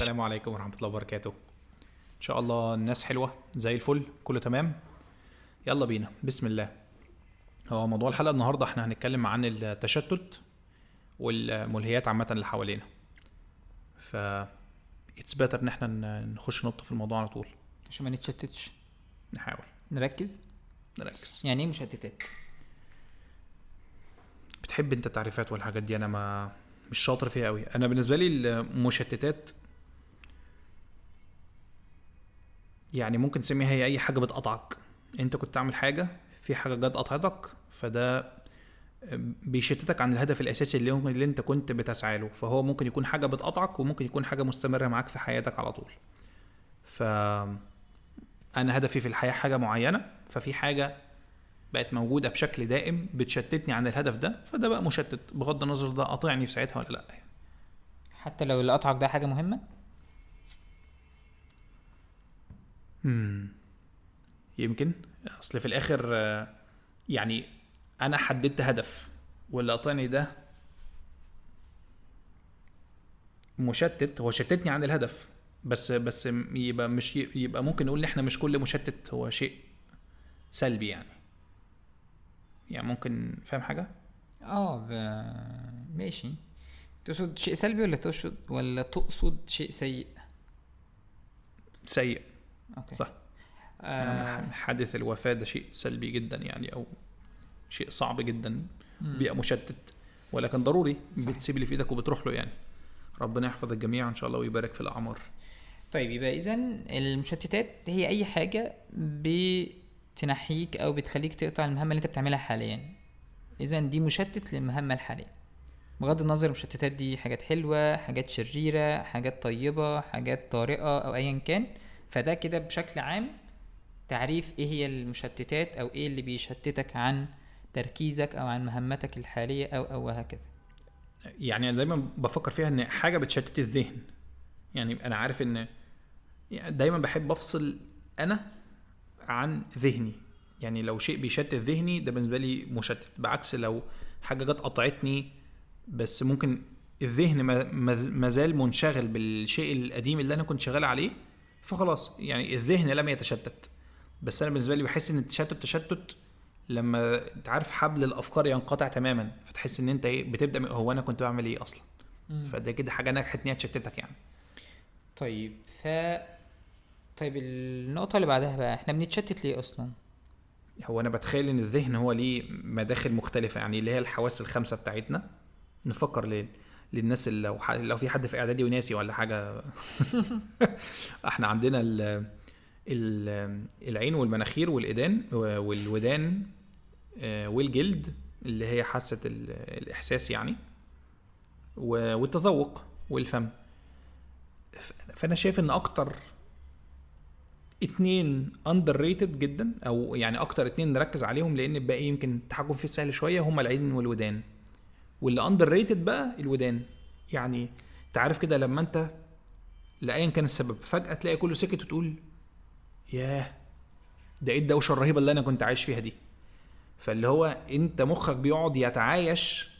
السلام عليكم ورحمة الله وبركاته. إن شاء الله الناس حلوة زي الفل، كله تمام. يلا بينا، بسم الله. هو موضوع الحلقة النهاردة احنا هنتكلم عن التشتت والملهيات عامة اللي حوالينا. ف it's better ان احنا نخش نقطة في الموضوع على طول. عشان ما نتشتتش نحاول نركز. يعني ايه مشتتات؟ بتحب انت التعريفات والحاجات دي؟ انا ما مش شاطر فيها قوي. انا بالنسبة لي المشتتات يعني ممكن تسميها هي اي حاجة بتقطعك. انت كنت تعمل حاجة، في حاجة جت قطعتك، فده بيشتتك عن الهدف الاساسي اللي انت كنت بتسعى له. فهو ممكن يكون حاجة بتقطعك وممكن يكون حاجة مستمرة معاك في حياتك على طول. فانا هدفي في الحياة حاجة معينة، ففي حاجة بقت موجودة بشكل دائم بتشتتني عن الهدف ده، فده بقى مشتت بغض النظر ده قاطعني في ساعتها ولا لا يعني. حتى لو اللي قطعك ده حاجة مهمة. يمكن اصل في الاخر يعني انا حددت هدف واللي قاطعني ده مشتت، هو شتتني عن الهدف. بس يبقى مش يبقى ممكن نقول ان احنا مش كل مشتت هو شيء سلبي يعني ممكن. فاهم حاجة؟ ماشي. تقصد شيء سلبي ولا تقصد شيء سيء؟ سيء. اوكي. صح. حادث الوفاة ده شيء سلبي جدا يعني، او شيء صعب جدا، بيئة مشتت، ولكن ضروري. صح. بتسيب اللي في ايدك وبتروح له يعني. ربنا يحفظ الجميع ان شاء الله ويبارك في الاعمار. طيب يبقى اذن المشتتات هي اي حاجة بتنحيك او بتخليك تقطع المهمة اللي انت بتعملها حاليا. اذن دي مشتت للمهمة الحالية، بغض النظر المشتتات دي حاجات حلوة، حاجات شريرة، حاجات طيبة، حاجات طارئة او ايا كان. فده كده بشكل عام تعريف ايه هي المشتتات او ايه اللي بيشتتك عن تركيزك او عن مهمتك الحالية او وهكذا. يعني انا دايما بفكر فيها ان حاجة بتشتت الذهن. يعني انا عارف ان دايما بحب افصل انا عن ذهني. يعني لو شيء بيشتت ذهني ده بالنسبة لي مشتت، بعكس لو حاجة جت قطعتني بس ممكن الذهن مازال منشغل بالشيء القديم اللي انا كنت شغال عليه، فخلاص يعني الذهن لم يتشتت. بس انا بالنسبة لي بحس ان التشتت تشتت لما تعرف حبل الافكار ينقطع تماما، فتحس ان انت بتبدأ هو انا كنت بعمل ايه اصلا. فده كده حاجة نجحت ان هي تشتتك يعني. طيب طيب النقطة اللي بعدها بقى، احنا بنتشتت ليه اصلا؟ هو انا بتخيل ان الذهن هو ليه مداخل مختلفة، يعني اللي هي الحواس الخمسة بتاعتنا. نفكر ليه للناس اللي لو في حد في اعدادي وناسي ولا حاجة. احنا عندنا العين والمناخير والإيدان والودان والجلد اللي هي حاسة الإحساس يعني، والتذوق والفم. فأنا شايف إن أكتر اتنين underrated جدا، أو يعني أكتر اتنين نركز عليهم لأن الباقي يمكن التحكم فيه سهل شوية، هما العين والودان. واللي underrated بقى الودان. يعني تعرف كده لما أنت لأيا كان السبب فجأة تلاقي كله سكت وتقول ياه ده ايه الدوشه الرهيبه اللي انا كنت عايش فيها دي. فاللي هو انت مخك بيقعد يتعايش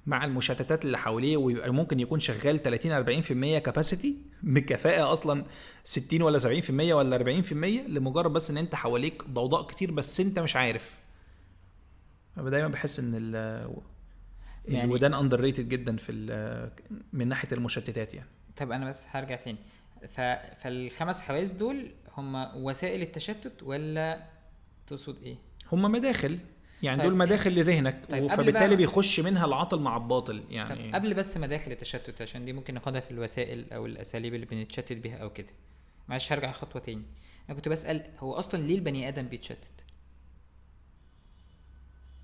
مع المشتتات اللي حواليه، ويبقى ممكن يكون شغال 30-40% كاباسيتي بكفاءه اصلا 60 ولا 70% ولا 40%، لمجرد بس ان انت حواليك ضوضاء كتير بس انت مش عارف. انا دايما بحس ان يعني الودان underrated جدا من ناحيه المشتتات يعني. طب انا بس هرجع تاني. فالخمس حواس دول هم وسائل التشتت ولا تقصد ايه؟ هم مداخل يعني. طيب دول مداخل لذهنك. طيب فبالتالي بيخش منها العاطل مع الباطل يعني. طب قبل بس مداخل التشتت، عشان دي ممكن ناخدها في الوسائل او الاساليب اللي بنتشتت بيها او كده. معلش هرجع خطوة تاني. انا كنت بسأل هو اصلا ليه البني ادم بيتشتت؟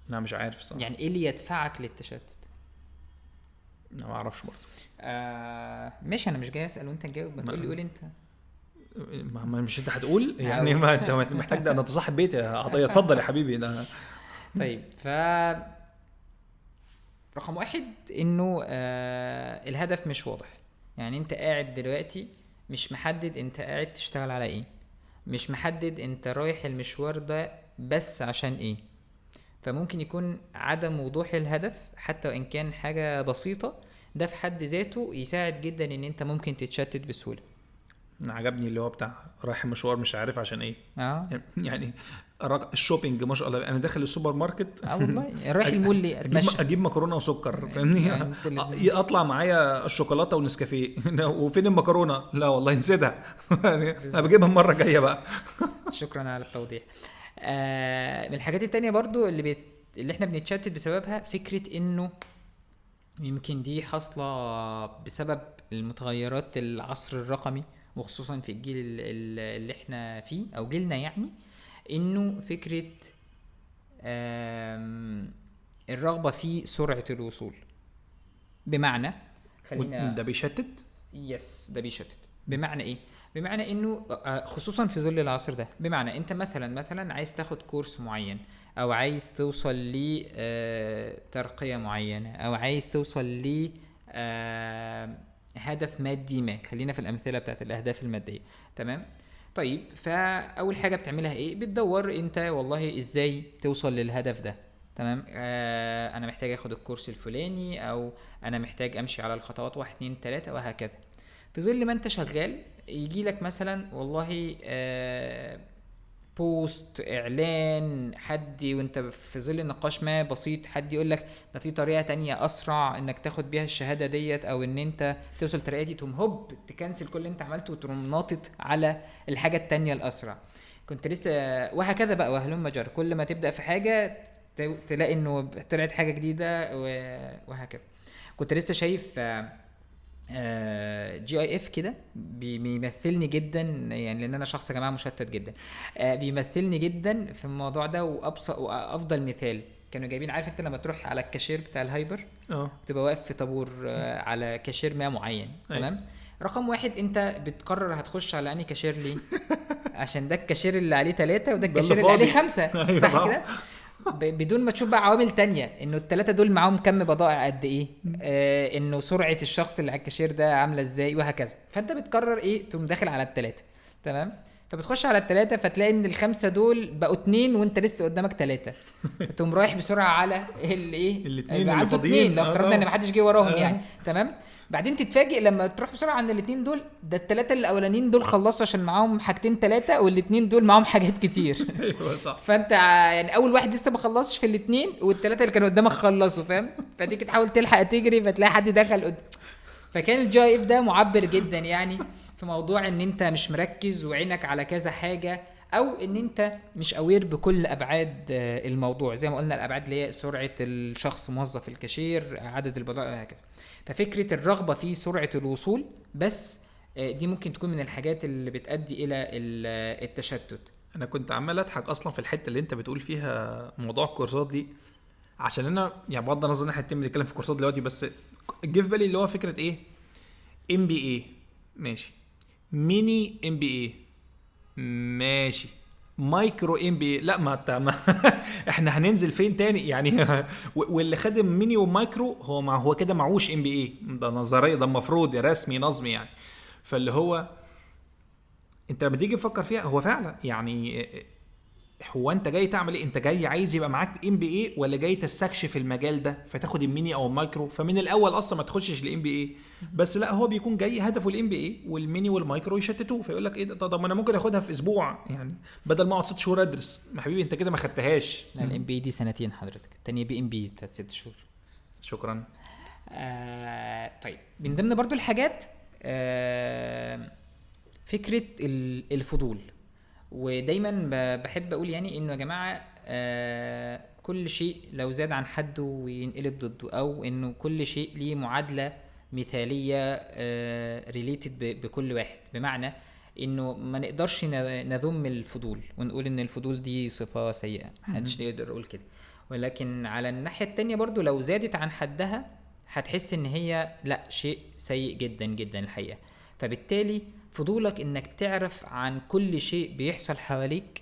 انا مش عارف صح. يعني ايه اللي يدفعك للتشتت؟ انا ما اعرفش برضه. مش انا مش جاي اسال وانت تجاوب، ما تقول لي قول انت. ما مش انت هتقول يعني. ما انت محتاج ده، انا صاحب بيتي يا عطيه. اتفضل يا حبيبي ده. طيب رقم واحد انه الهدف مش واضح. يعني انت قاعد دلوقتي مش محدد انت قاعد تشتغل على ايه، مش محدد انت رايح المشوار ده بس عشان ايه. فممكن يكون عدم وضوح الهدف حتى وان كان حاجة بسيطة ده في حد ذاته يساعد جدا ان انت ممكن تتشتت بسهوله. أنا عجبني اللي هو بتاع رايح مشوار مش عارف عشان ايه. اه يعني الشوبينج ما شاء الله، انا داخل السوبر ماركت والله رايح المول ليه اتمشى. اجيب مكرونه وسكر فاهمني. يعني انت اطلع معايا الشوكولاته ونسكافيه وفين المكرونه؟ لا والله نسيتها. يعني انا بجيبها المره الجايه بقى. شكرا على التوضيح. من الحاجات التانية برضو اللي احنا بنتشتت بسببها فكرة انه يمكن دي حاصلة بسبب المتغيرات العصر الرقمي، وخصوصا في الجيل اللي احنا فيه او جيلنا، يعني انه فكرة الرغبة في سرعة الوصول. بمعنى ده بيشتت. يس ده بيشتت. بمعنى ايه؟ بمعنى انه خصوصا في ظل العصر ده، بمعنى انت مثلا عايز تاخد كورس معين، او عايز توصل ل ترقية معينة، او عايز توصل ل هدف مادي ما. خلينا في الامثلة بتاعت الاهداف المادية. تمام. طيب فاول حاجة بتعملها ايه؟ بتدور انت والله ازاي توصل للهدف ده. تمام. انا محتاج اخد الكورس الفلاني، او انا محتاج امشي على الخطوات 1 2 3 وهكذا. في ظل ما انت شغال يجي لك مثلا والله بوست، اعلان، حد وانت في ظل نقاش ما بسيط حد يقول لك ده في طريقه تانية اسرع انك تاخد بيها الشهاده ديت، او ان انت توصل الطريقه دي، تقوم هوب تكنسل كل اللي انت عملته وتقوم ناطط على الحاجه التانية الاسرع. كنت لسه وهكذا بقى وهلم جر، كل ما تبدا في حاجه تلاقي انه طلعت حاجه جديده وهكذا. كنت لسه شايف جي اي اف كده بيمثلني جدا، يعني لان انا شخص يا جماعه مشتت جدا. بيمثلني جدا في الموضوع ده. وافضل مثال كانوا جايبين، عارف انت لما تروح على الكاشير بتاع الهايبر تبقى واقف في طابور على كاشير ما معين. تمام. رقم 1 انت بتقرر هتخش على انهي كاشير ليه؟ عشان ده الكاشير اللي عليه 3 وده الكاشير اللي عليه 5. صح كده؟ بدون ما تشوف بقى عوامل تانية، انه الثلاثه دول معاهم كم بضائع قد ايه، انه سرعه الشخص اللي على الكاشير ده عامله ازاي وهكذا. فانت بتقرر ايه؟ تقوم داخل على الثلاثه. تمام. فبتخش على الثلاثه فتلاقي ان ال5 دول بقوا 2 وانت لسه قدامك 3. فتقوم رايح بسرعه على الايه الاثنين اللي فاضيين، لو افترضنا ان ما حدش جه وراهم يعني. تمام. بعدين تتفاجئ لما تروح بسرعه عند الاثنين دول، ده الثلاثه الاولانيين دول خلصوا عشان معاهم حاجتين 3 والاثنين دول معاهم حاجات كتير. ايوه صح. فانت يعني اول واحد لسه ما خلصش في الاثنين، والثلاثه اللي كانوا قدامك خلصوا، فاهم؟ فتيجي تحاول تلحق تجري فتلاقي حد دخل فكان الجي اف ده معبر جدا يعني في موضوع ان انت مش مركز وعينك على كذا حاجه، او ان انت مش اوير بكل ابعاد الموضوع. زي ما قلنا الابعاد اللي هي سرعه الشخص موظف الكاشير، عدد البضائع وهكذا. ففكره الرغبه في سرعه الوصول بس دي ممكن تكون من الحاجات اللي بتؤدي الى التشتت. انا كنت عمال اضحك اصلا في الحته اللي انت بتقول فيها موضوع الكورسات دي، عشان انا يعني بغض النظر ان احنا بنتكلم في كورسات دلوقتي، بس جه في بالي اللي هو فكره ايه، ام بي اي ماشي، ميني ام بي اي ماشي، مايكرو ام بي اي لا ما احنا هننزل فين تاني يعني؟ واللي خدم ميني ومايكرو هو كده معوش ام بي اي، ده نظريه، ده المفروض رسمي نظمي يعني. فاللي هو انت لما تيجي تفكر فيها هو فعلا يعني، هو انت جاي تعمل ايه؟ انت جاي عايز يبقى معاك ام بي اي، ولا جاي تستكشف المجال ده فتاخد الميني او المايكرو؟ فمن الاول اصلا ما تخشش الام بي اي. بس لا، هو بيكون جاي هدفه الام بي اي، والميني والمايكرو يشتتوه، فيقول لك ايه ده؟ طب انا ممكن اخدها في اسبوع يعني، بدل ما اقعد 6 شهور ادرس. ما حبيبي انت كده ما خدتهاش. الام بي دي 2 سنين حضرتك، الثانيه بي ام بي بتاعت 6 شهور. شكرا. طيب من ضمن برضو الحاجات فكره الفضول. ودايما بحب اقول يعني انه يا جماعه كل شيء لو زاد عن حده وينقلب ضده، او انه كل شيء ليه معادله مثاليه ريليتد بكل واحد. بمعنى انه ما نقدرش نذم الفضول ونقول ان الفضول دي صفه سيئه، محدش يقدر يقول كده. ولكن على الناحيه التانية برضو لو زادت عن حدها هتحس ان هي لا، شيء سيء جدا جدا الحقيقه. فبالتالي فضولك انك تعرف عن كل شيء بيحصل حواليك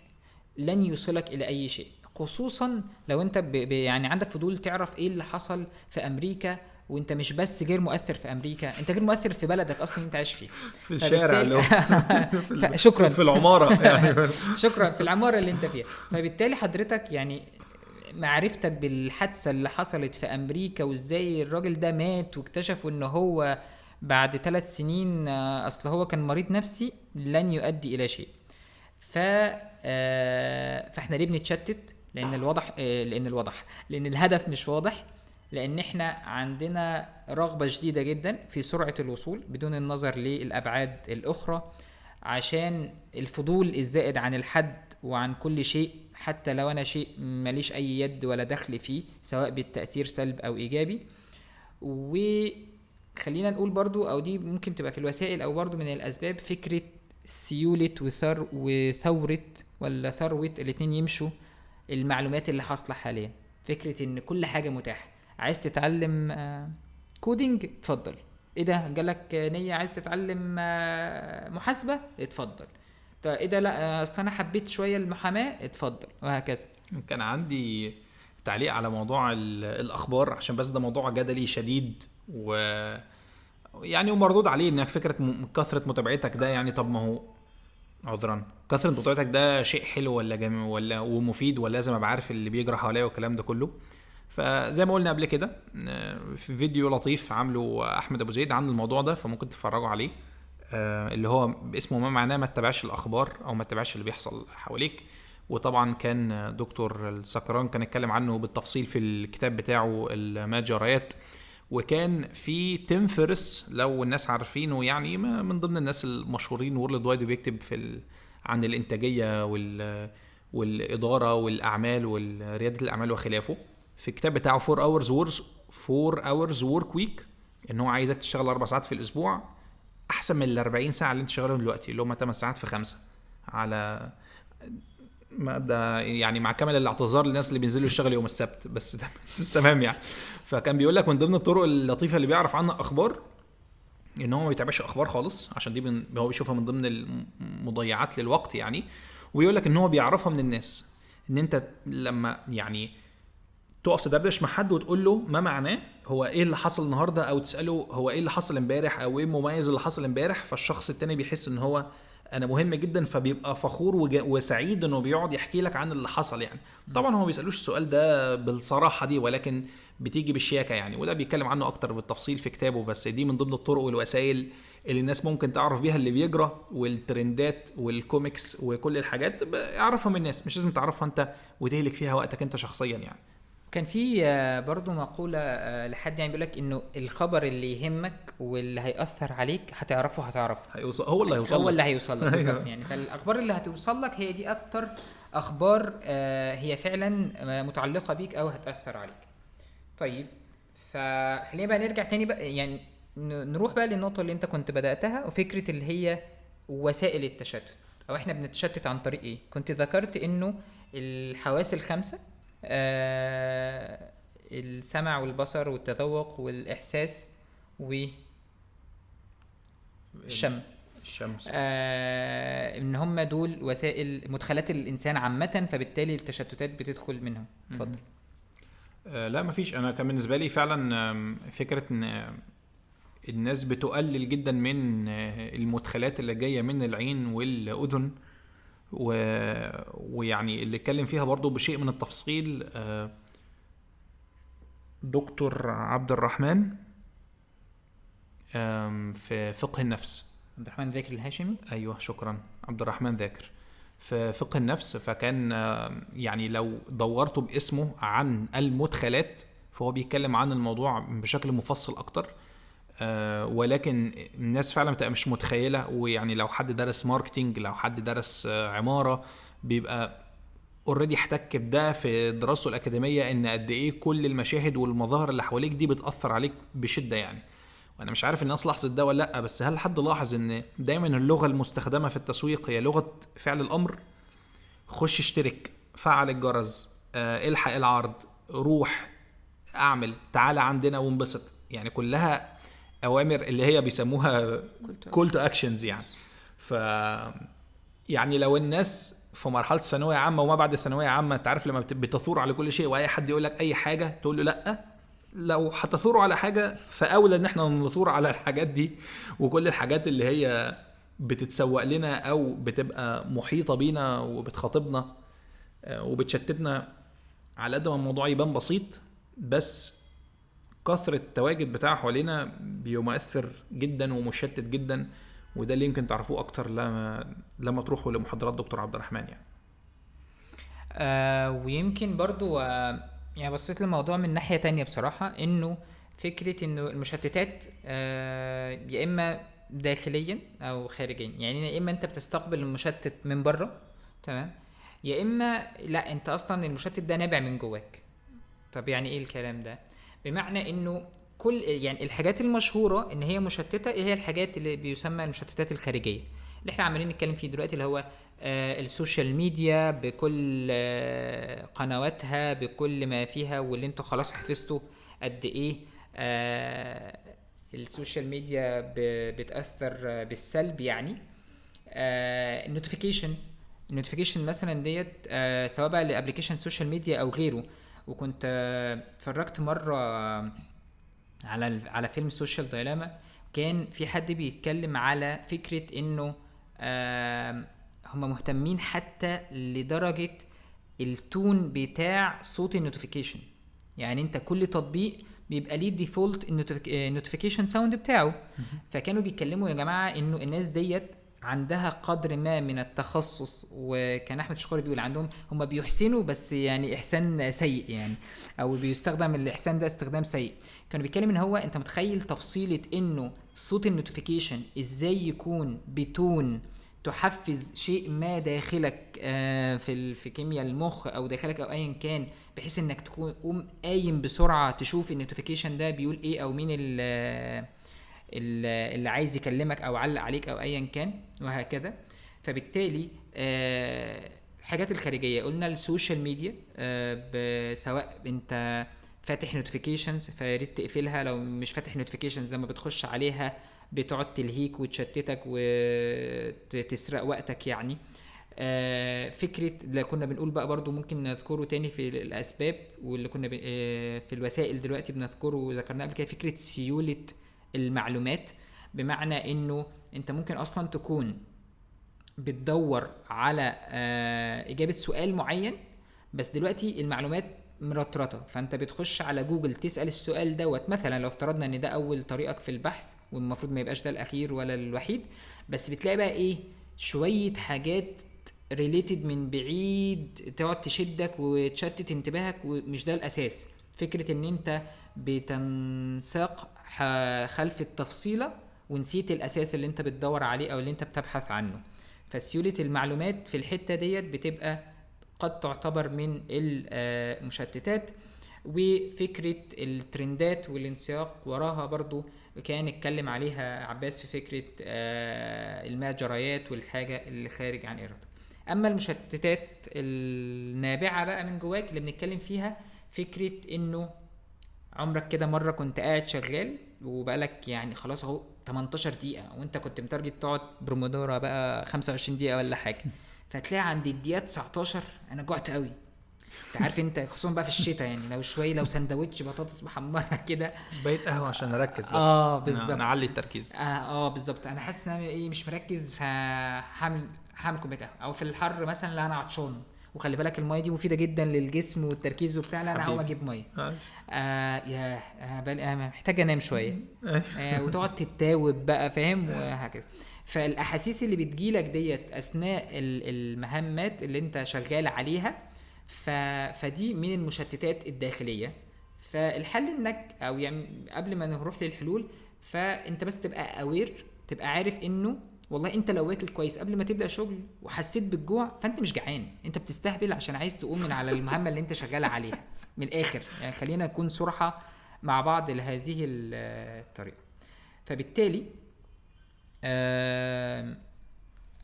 لن يوصلك الى اي شيء، خصوصا لو انت يعني عندك فضول تعرف ايه اللي حصل في امريكا، وانت مش بس غير مؤثر في امريكا، انت غير مؤثر في بلدك اصلا انت عايش فيه، في الشارع اللي هو شكرا في العماره يعني شكرا في العماره اللي انت فيها. فبالتالي حضرتك يعني معرفتك بالحادثة اللي حصلت في أمريكا وإزاي الراجل ده مات واكتشفوا إن هو بعد 3 سنين أصل هو كان مريض نفسي، لن يؤدي إلى شيء. فاحنا ليه بنتشتت؟ لأن الهدف مش واضح، لأن احنا عندنا رغبة شديدة جدا في سرعة الوصول بدون النظر للأبعاد الأخرى، عشان الفضول الزائد عن الحد وعن كل شيء، حتى لو أنا شيء ماليش أي يد ولا دخل فيه، سواء بالتأثير سلب أو إيجابي. وخلينا نقول برضو، أو دي ممكن تبقى في الوسائل أو برضو من الأسباب، فكرة سيولة وثورة ولا ثروة، الاتنين يمشوا. المعلومات اللي حاصلة حاليا، فكرة ان كل حاجة متاحة. عايز تتعلم كودينج، اتفضل. ايه ده جالك نية عايز تتعلم محاسبة، اتفضل. طيب ايه ده، لا اصل انا حبيت شوية المحاماة، اتفضل، وهكذا. كان عندي تعليق على موضوع الاخبار، عشان بس ده موضوع جدلي شديد، و يعني ومردود عليه انك فكره كثره متابعتك ده، يعني طب ما هو عذرا كثره متابعتك ده شيء حلو ولا ولا ومفيد، ولا لازم ابقى عارف اللي بيجرى حواليا والكلام ده كله؟ فزي ما قلنا قبل كده في فيديو لطيف عامله احمد ابو زيد عن الموضوع ده، فممكن تتفرجوا عليه، اللي هو اسمه ما معناه ما تتابعش الاخبار او ما تتابعش اللي بيحصل حواليك. وطبعا كان دكتور السكران كان اتكلم عنه بالتفصيل في الكتاب بتاعه ما جريات. وكان في تيم فيرس، لو الناس عارفينه، يعني من ضمن الناس المشهورين وورلد وايد، وبيكتب عن الانتاجيه والاداره والاعمال ورياده الاعمال وخلافه. في الكتاب بتاعه 4 hours work week، ان هو عايزك تشتغل 4 ساعات في الاسبوع، احسن من ال 40 ساعه اللي انت شغالهم دلوقتي، اللي هم 8 ساعات في 5 على ما ده، يعني مع كامل الاعتذار للناس اللي بينزلوا يشتغلوا يوم السبت، بس تمام يعني. فكان بيقول لك من ضمن الطرق اللطيفه اللي بيعرف عنها اخبار ان هو ما بيتابعش اخبار خالص، عشان دي هو بيشوفها من ضمن المضيعات للوقت يعني. وبيقول لك ان هو بيعرفها من الناس، ان انت لما يعني تقف تدردش مع حد وتقول له ما معناه هو ايه اللي حصل النهارده، او تساله هو ايه اللي حصل امبارح، او ايه المميز اللي حصل امبارح، فالشخص التاني بيحس ان هو انا مهم جدا، فبيبقى فخور وسعيد انه بيقعد يحكي لك عن اللي حصل يعني. طبعا هو ما بيسالوش السؤال ده بالصراحه دي، ولكن بتيجي بالشياكه يعني، وده بيتكلم عنه اكتر بالتفصيل في كتابه. بس دي من ضمن الطرق والوسائل اللي الناس ممكن تعرف بيها اللي بيجرى، والترندات والكوميكس وكل الحاجات اعرفها من الناس، مش لازم تعرفها انت وتهلك فيها وقتك انت شخصيا يعني. كان في برضو مقولة لحد يعني بيقولك انه الخبر اللي يهمك واللي هيأثر عليك هتعرفه هو اللي هيوصل هو اللي هيوصل لك بالظبط يعني. فالاخبار اللي هتوصل لك هي دي اكتر اخبار هي فعلا متعلقة بيك او هتأثر عليك. طيب فخلينا بقى نرجع تاني بقى، يعني نروح بقى للنقطة اللي انت كنت بدأتها، وفكرة اللي هي وسائل التشتت، او احنا بنتشتت عن طريق ايه. كنت ذكرت انه الحواس الخمسة، السمع والبصر والتذوق والإحساس والشم، ان هم دول وسائل مدخلات الإنسان عامة، فبالتالي التشتتات بتدخل منهم. اتفضل. لا مفيش، انا كان بالنسبه لي فعلا فكره ان الناس بتقلل جدا من المدخلات اللي جايه من العين والاذن، ويعني اللي اتكلم فيها برضو بشيء من التفصيل دكتور عبد الرحمن في فقه النفس. عبد الرحمن ذاكر الهاشمي، ايوه شكرا، عبد الرحمن ذاكر في فقه النفس. فكان يعني لو دورته باسمه عن المدخلات، فهو بيتكلم عن الموضوع بشكل مفصل اكتر. ولكن الناس فعلا بتبقى مش متخيله، ويعني لو حد درس ماركتينج، لو حد درس عماره، بيبقى اوريدي احتك بده في دراسته الاكاديميه، ان قد ايه كل المشاهد والمظاهر اللي حواليك دي بتاثر عليك بشده يعني. وانا مش عارف الناس لاحظت ده ولا لا، بس هل حد لاحظ ان دايما اللغه المستخدمه في التسويق هي لغه فعل الامر؟ خش اشترك، فعل الجرس، الحق العرض، روح اعمل، تعالى عندنا وانبسط، يعني كلها اوامر اللي هي بيسموها كول تو اكشنز يعني. ف يعني لو الناس في مرحله ثانويه عامه وما بعد الثانويه عامه، انت عارف لما بتثور على كل شيء، واي حد يقول لك اي حاجه تقول له لا، لو هتثوروا على حاجه فاولى ان احنا نثور على الحاجات دي، وكل الحاجات اللي هي بتتسوق لنا او بتبقى محيطه بينا وبتخاطبنا وبتشتتنا على قد ما الموضوع يبان بسيط، بس كثرة التواجد بتاعه حوالينا بيمؤثر جدا ومشتت جدا. وده اللي يمكن تعرفوه اكتر لما تروحوا لمحاضرات دكتور عبد الرحمن يعني. ويمكن برضو يعني بصيت للموضوع من ناحية تانية بصراحة، انه فكرة انه المشتتات يا اما داخليا او خارجيا. يعني يا اما انت بتستقبل المشتت من بره، تمام، يا اما لا انت اصلا المشتت ده نابع من جواك. طب يعني ايه الكلام ده؟ بمعنى انه كل يعني الحاجات المشهورة ان هي مشتتة هي الحاجات اللي بيسمى المشتتات الخارجية، اللي احنا عمالين نتكلم فيه دلوقتي، اللي هو السوشيال ميديا بكل قنواتها بكل ما فيها، واللي انتوا خلاص حفظتوا قد ايه السوشيال ميديا بتأثر بالسلب. يعني النوتيفيكيشن مثلا ديت سواء بقى لابلكيشن سوشيال ميديا او غيره. وكنت اتفرجت مره على فيلم سوشيال دايلاما، كان في حد بيتكلم على فكره انه هم مهتمين حتى لدرجه التون بتاع صوت النوتيفيكيشن. يعني انت كل تطبيق بيبقى ليه ديفولت النوتيفيكيشن ساوند بتاعه. فكانوا بيتكلموا يا جماعه انه الناس ديت عندها قدر ما من التخصص، وكان احمد شقيري بيقول عندهم هم بيحسنوا بس يعني احسان سيء، يعني او بيستخدم الاحسان ده استخدام سيء. كانوا بيتكلم ان هو انت متخيل تفصيله انه صوت النوتيفيكيشن ازاي يكون بتون تحفز شيء ما داخلك في كيمياء المخ او داخلك او ايا كان، بحيث انك تقوم قايم بسرعه تشوف النوتيفيكيشن ده بيقول ايه او مين اللي عايز يكلمك او علق عليك او ايا كان، وهكذا. فبالتالي الحاجات الخارجيه قلنا السوشيال ميديا، سواء انت فاتح نوتيفيكيشنز فياريت تقفلها، لو مش فاتح نوتيفيكيشنز لما بتخش عليها بتقعد تلهيك وتشتتك وتسرق وقتك يعني. فكرة اللي كنا بنقول بقى برضو ممكن نذكره تاني في الأسباب، واللي كنا في الوسائل دلوقتي بنذكره وذكرناه قبل كده، فكرة سيولة المعلومات. بمعنى انه انت ممكن اصلا تكون بتدور على اجابة سؤال معين، بس دلوقتي المعلومات مرطرطة، فانت بتخش على جوجل تسأل السؤال دوت. مثلا لو افترضنا ان ده اول طريقك في البحث، والمفروض ما يبقاش ده الاخير ولا الوحيد، بس بتلاقي بقى ايه شوية حاجات ريليتد من بعيد تقعد تشدك وتشتت انتباهك، ومش ده الاساس. فكرة ان انت بتنساق خلف التفصيلة ونسيت الاساس اللي انت بتدور عليه او اللي انت بتبحث عنه. فسيولة المعلومات في الحتة ديت بتبقى قد تعتبر من المشتتات. وفكرة الترندات والانسياق وراها برضو كان اتكلم عليها عباس في فكرة المجريات والحاجة اللي خارج عن إرادتك. أما المشتتات النابعة بقى من جواك اللي بنتكلم فيها، فكرة إنه عمرك كده مرة كنت قاعد شغال وبقالك يعني خلاص اهو 18 دقيقة، وانت كنت متارجت تقعد برومودورا بقى 25 دقيقة ولا حاجة، فتلاقي عند الدقيقة 19 انا جوعت قوي. انت عارف انت خصوصا بقى في الشتاء، يعني لو سندوتش بطاطس محمرة كده، بقيت قهوة عشان اركز بس. بالظبط، نعلي التركيز. بالظبط. انا حاسس ان انا ايه مش مركز، فهعمل كوبايه قهوه. او في الحر مثلا لا انا عطشان، وخلي بالك الميه دي مفيده جدا للجسم والتركيز وبتاع، لا انا هقوم اجيب ميه. محتاج انام شويه. وتقعد تتاوب بقى، فاهم، وهكذا. فالاحاسيس اللي بتجيلك ديت اثناء المهمات اللي انت شغال عليها، فدي من المشتتات الداخليه. فالحل انك او يعني قبل ما نروح للحلول، فانت بس تبقى اوير، تبقى عارف انه والله انت لو واكل كويس قبل ما تبدا شغل وحسيت بالجوع، فانت مش جعان، انت بتستهبل عشان عايز تقوم من على المهمه اللي انت شغال عليها. من الاخر يعني خلينا نكون صراحه مع بعض لهذه الطريقه. فبالتالي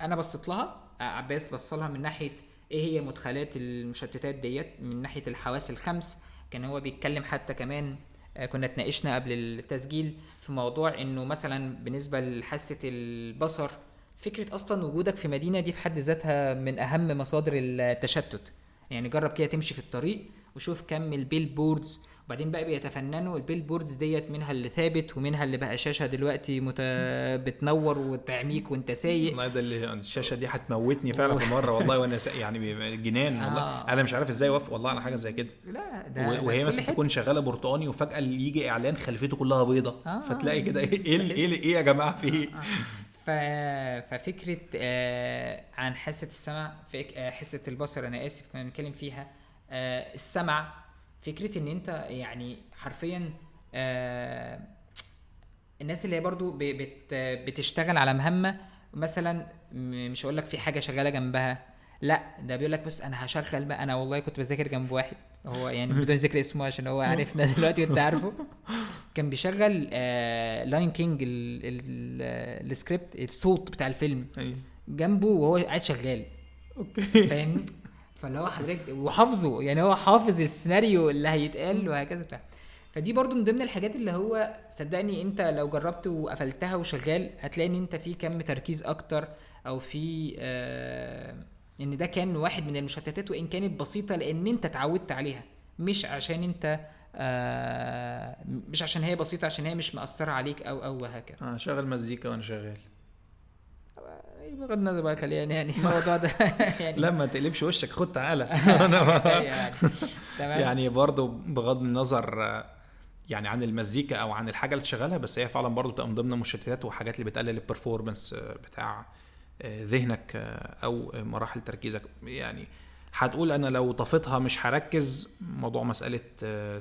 انا بصيت لها، عباس بص لها من ناحيه ايه هي مدخلات المشتتات ديت من ناحيه الحواس الخمس. كان هو بيتكلم حتى كمان كنا اتناقشنا قبل التسجيل في موضوع انه مثلا بالنسبه لحاسه البصر، فكره اصلا وجودك في مدينه دي في حد ذاتها من اهم مصادر التشتت. يعني جرب كده تمشي في الطريق وشوف كم البيل بوردز وبعدين بقى بيتفننوا البيل بوردز ديت، منها اللي ثابت ومنها اللي بقى شاشه دلوقتي بتنور وتعميك وانت سايق. والله ده اللي الشاشه دي هتموتني فعلا في مره والله، وانا يعني جنان والله. انا مش عارف ازاي وافق والله على حاجه زي كده. لا ده وهي ده مثلا تكون شغاله برتقاني وفجاه اللي يجي اعلان خلفيته كلها بيضه، فتلاقي كده ايه يا جماعه في ايه. ففكره عن حاسه السمع، حاسه البصر انا اسف كنا بنتكلم فيها. السمع، فكره ان انت يعني حرفيا الناس اللي هي برضو بتشتغل على مهمه مثلا، مش هقول لك في حاجه شغاله جنبها، لا ده بيقول لك بس انا هشغل بقى. انا والله كنت بذاكر جنب واحد، هو يعني بدون ذكر اسمه عشان هو عارفنا دلوقتي وانت عارفه، كان بيشغل لاين كينج السكريبت، الصوت بتاع الفيلم جنبه وهو قاعد شغال. اوكي فاهم؟ فاللي هو حضرتك وحافظه، يعني هو حافظ السيناريو اللي هيتقال وهكذا بتاع. فدي برضو من ضمن الحاجات اللي هو صدقني انت لو جربت وقفلتها وشغال هتلاقي ان انت في كم تركيز اكتر، او في ان ده كان واحد من المشتتات وان كانت بسيطة لان انت اتعودت عليها، مش عشان انت مش عشان هي بسيطة، عشان هي مش مأثرة عليك او وهكذا. شغل مزيكا وانا شغال بغض النظر بقى، خلينا يعني الموضوع ده يعني لا ما تقلبش وشك، خد تعالى يعني تمام. يعني برضو بغض النظر يعني عن المزيكا او عن الحاجه اللي تشغلها، بس هي فعلا برضو تبقى من ضمن المشتتات وحاجات اللي بتقلل البرفورمانس بتاع ذهنك او مراحل تركيزك. يعني هتقول انا لو طفتها مش هركز، موضوع مساله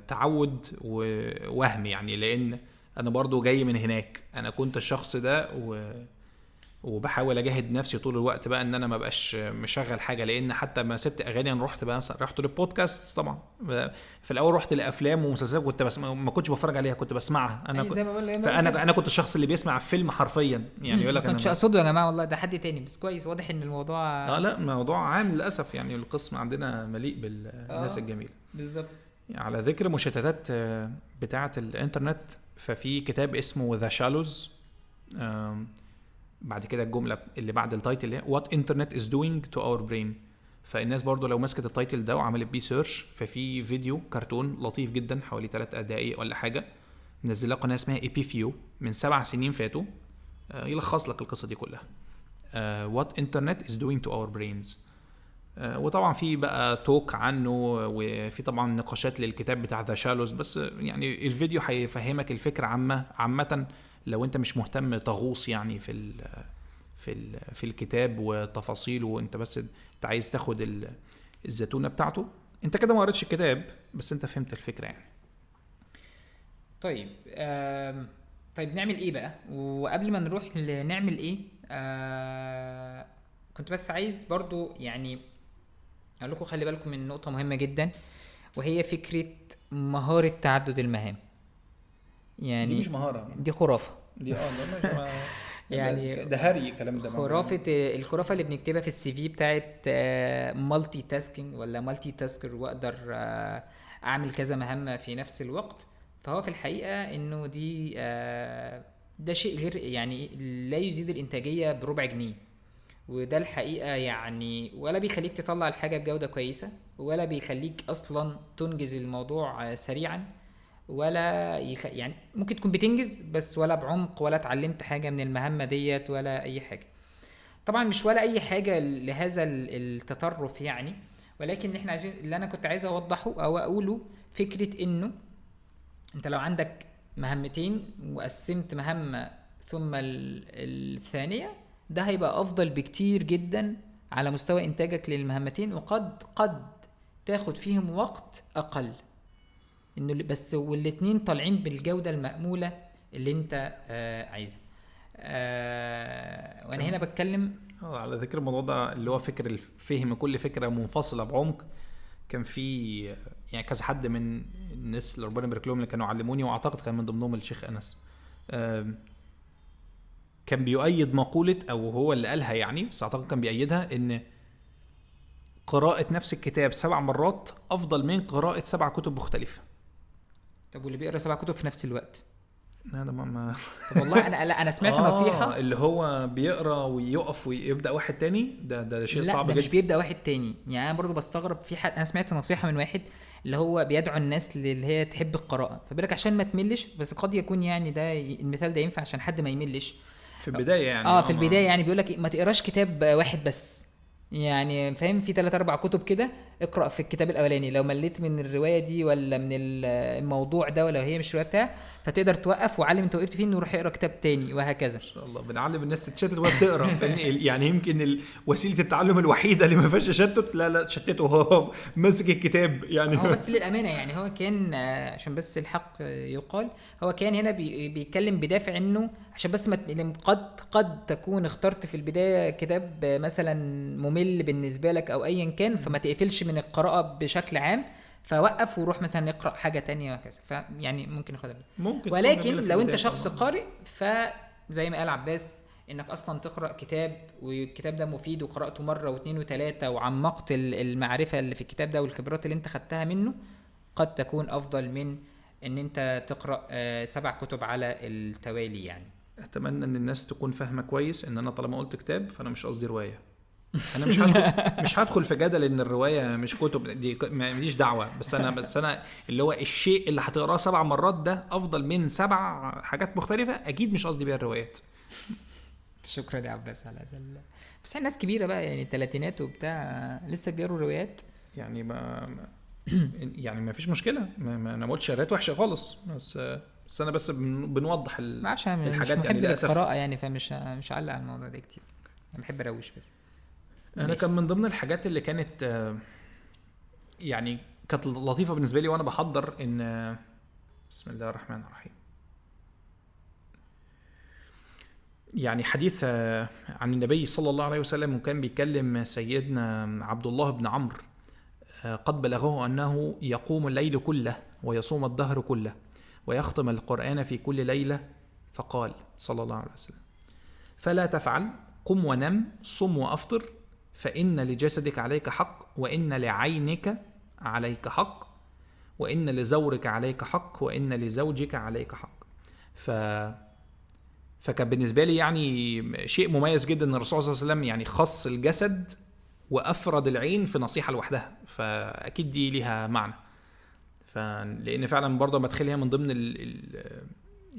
تعود ووهم يعني، لان انا برضو جاي من هناك، انا كنت الشخص ده وبحاول اجاهد نفسي طول الوقت بقى ان انا ما بقاش مشغل حاجه. لان حتى ما سبت اغاني انا رحت بقى مثلا رحت للبودكاست طبعا، في الاول رحت لافلام ومسلسلات كنت بسمع، ما كنتش بتفرج عليها كنت بسمعها انا. زي ما بقول فانا كنت الشخص اللي بيسمع فيلم حرفيا يعني، يقول لك انا ما كنتش اقصده يا جماعه والله، ده حد تاني بس كويس، واضح ان الموضوع لا الموضوع عام للاسف يعني، القسم عندنا مليء بالناس الجميله بالظبط. يعني على ذكر مشتتات بتاعه الانترنت، ففي كتاب اسمه ذا شالوز، بعد كده الجمله اللي بعد التايتل اللي هي What Internet is doing to our brain. فالناس برضو لو مسكت التايتل ده وعملت بيه سيرش، ففي فيديو كرتون لطيف جدا حوالي 3 دقايق ولا حاجه، نزلها قناه اسمها ايبيفيو من 7 سنين فاتوا، يلخص لك القصه دي كلها. What Internet is doing to our brains. وطبعا في بقى توك عنه، وفي طبعا نقاشات للكتاب بتاع ذا شالوز، بس يعني الفيديو هيفهمك الفكره عامه لو انت مش مهتم تغوص يعني في الكتاب وتفاصيله، وانت بس انت عايز تاخد الزتونه بتاعته، انت كده ما قريتش الكتاب بس انت فهمت الفكره يعني. طيب طيب نعمل ايه بقى؟ وقبل ما نروح نعمل ايه، كنت بس عايز برضو يعني اقول لكم خلي بالكم من نقطه مهمه جدا، وهي فكره مهاره تعدد المهام. يعني دي مش مهاره، دي خرافه، دي يعني ده هري الكلام ده، الخرافه اللي بنكتبها في السي في بتاعت مالتي تاسكينج ولا مالتي تاسكر، واقدر اعمل كذا مهمه في نفس الوقت. فهو في الحقيقه انه دي ده شيء غير يعني لا يزيد الانتاجيه بربع جنيه، وده الحقيقه يعني ولا بيخليك تطلع الحاجه بجوده كويسه، ولا بيخليك اصلا تنجز الموضوع سريعا، ولا يعني ممكن تكون بتنجز بس ولا بعمق، ولا اتعلمت حاجه من المهمه ديت ولا اي حاجه. طبعا مش ولا اي حاجه لهذا التطرف يعني، ولكن احنا عايزين اللي انا كنت عايز اوضحه او اقوله، فكره انه انت لو عندك مهمتين وقسمت مهمه ثم الثانيه، ده هيبقى افضل بكتير جدا على مستوى انتاجك للمهمتين، وقد تاخد فيهم وقت اقل، انه بس والاتنين طالعين بالجوده المأموله اللي انت عايزها. وانا هنا بتكلم على ذكر الموضوع ده اللي هو فكر الفهم كل فكره منفصله بعمق. كان في يعني كذا حد من الناس اللي ربنا يبارك لهم اللي كانوا علموني، واعتقد كان من ضمنهم الشيخ انس، كان بيؤيد مقوله، او هو اللي قالها يعني، بس اعتقد كان بيأيدها، ان قراءه نفس الكتاب 7 مرات افضل من قراءه 7 كتب مختلفه. طب واللي بيقرا 7 كتب في نفس الوقت؟ هذا ما طب والله انا سمعت نصيحه. اللي هو بيقرا ويقف ويبدا واحد تاني، ده شيء لا صعب ده جدا. مش بيبدا واحد تاني، يعني انا برضو بستغرب في حد، انا سمعت نصيحه من واحد اللي هو بيدعو الناس اللي هي تحب القراءه، فبيقولك عشان ما تملش، بس قد يكون يعني ده المثال ده ينفع عشان حد ما يملش. في البدايه يعني اه في البدايه يعني بيقولك ما تقراش كتاب واحد بس، يعني فاهم، في 3 4 كتب كده، اقرا في الكتاب الاولاني، لو مليت من الروايه دي ولا من الموضوع ده، ولا هي مش الروايه بتاع، فتقدر توقف وعلم انت وقفت فين وروح اقرا كتاب تاني، وهكذا. ان شاء الله بنعلم الناس تتشتت وهي بتقرا. يعني يمكن وسيله التعلم الوحيده اللي ما فيهاش تشتت، لا تشتته وهو ماسك الكتاب يعني. هو بس للامانه يعني هو كان عشان بس الحق يقال، هو كان هنا بيتكلم بدافع انه عشان بس ما قد تكون اخترت في البدايه كتاب مثلا ممل بالنسبه لك او ايا كان، فما تقفلش من القراءه بشكل عام، فوقف وروح مثلا نقرا حاجه تانية وهكذا، فيعني ممكن ناخدها ممكن. ولكن لو انت شخص قارئ، فزي ما قال عباس انك اصلا تقرا كتاب والكتاب ده مفيد وقراته مره واثنين وثلاثه وعمقت المعرفه اللي في الكتاب ده والخبرات اللي انت خدتها منه، قد تكون افضل من ان انت تقرا 7 كتب على التوالي يعني. اتمنى ان الناس تكون فاهمه كويس ان انا طالما قلت كتاب فانا مش قصدي روايه. انا مش هدخل في جدل ان الروايه مش كتب، دي ماليش دعوه. بس انا اللي هو الشيء اللي هتقراه 7 مرات ده افضل من 7 حاجات مختلفه، اكيد مش قصدي بيها الروايات. شكرا يا عباس على هذا بس الناس كبيره بقى يعني الثلاثينات وبتاع لسه بيقروا روايات يعني يعني ما فيش مشكله، انا ما قلتش الروايات وحشه خالص، بس انا بنوضح ما اعرفش، انا مش الحاجات محب يعني للاسف. للقراءه يعني، مش علق على الموضوع ده كتير، انا بحب اروش بس. انا كان من ضمن الحاجات اللي كانت يعني كانت لطيفه بالنسبه لي وانا بحضر ان بسم الله الرحمن الرحيم، يعني حديث عن النبي صلى الله عليه وسلم، وكان بيكلم سيدنا عبد الله بن عمرو، قد بلغه أنه يقوم الليل كله ويصوم الدهر كله ويختم القرآن في كل ليلة، فقال صلى الله عليه وسلم: فلا تفعل، قم ونم، صم وأفطر، فإن لجسدك عليك حق، وإن لعينك عليك حق، وإن لزورك عليك حق، وإن لزوجك عليك حق. فكان بالنسبة لي يعني شيء مميز جدا ان الرسول صلى الله عليه وسلم يعني خص الجسد وافرد العين في نصيحة لوحدها، فاكيد دي ليها معنى. لان فعلا برضه مدخلها من ضمن